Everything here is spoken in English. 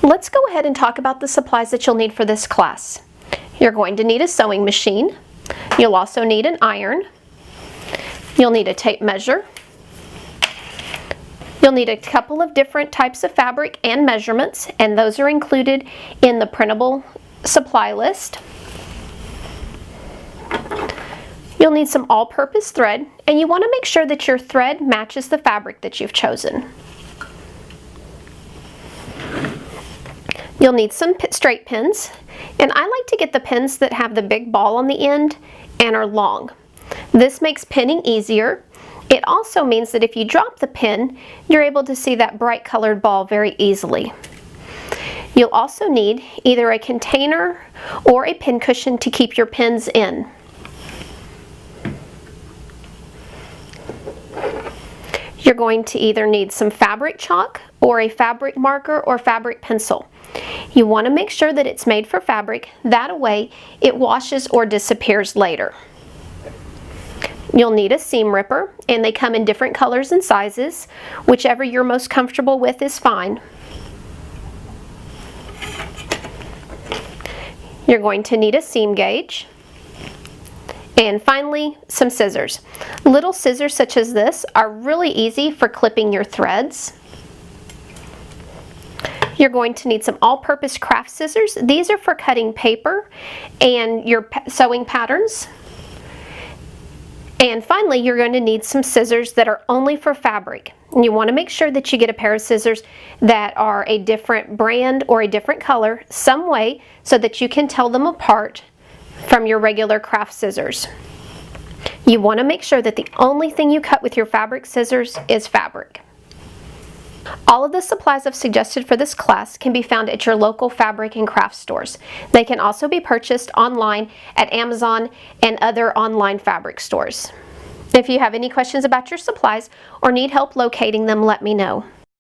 Let's go ahead and talk about the supplies that you'll need for this class. You're going to need a sewing machine. You'll also need an iron. You'll need a tape measure. You'll need a couple of different types of fabric and measurements, and those are included in the printable supply list. You'll need some all-purpose thread, and you want to make sure that your thread matches the fabric that you've chosen. You'll need some straight pins, and I like to get the pins that have the big ball on the end and are long. This makes pinning easier. It also means that if you drop the pin, you're able to see that bright colored ball very easily. You'll also need either a container or a pin cushion to keep your pins in. You're going to either need some fabric chalk or a fabric marker or fabric pencil. You want to make sure that it's made for fabric, that way it washes or disappears later. You'll need a seam ripper, and they come in different colors and sizes. Whichever you're most comfortable with is fine. You're going to need a seam gauge. And finally, some scissors. Little scissors such as this are really easy for clipping your threads. You're going to need some all-purpose craft scissors. These are for cutting paper and your sewing patterns. And finally, you're going to need some scissors that are only for fabric. And you want to make sure that you get a pair of scissors that are a different brand or a different color, some way, so that you can tell them apart from your regular craft scissors. You want to make sure that the only thing you cut with your fabric scissors is fabric. All of the supplies I've suggested for this class can be found at your local fabric and craft stores. They can also be purchased online at Amazon and other online fabric stores. If you have any questions about your supplies or need help locating them, let me know.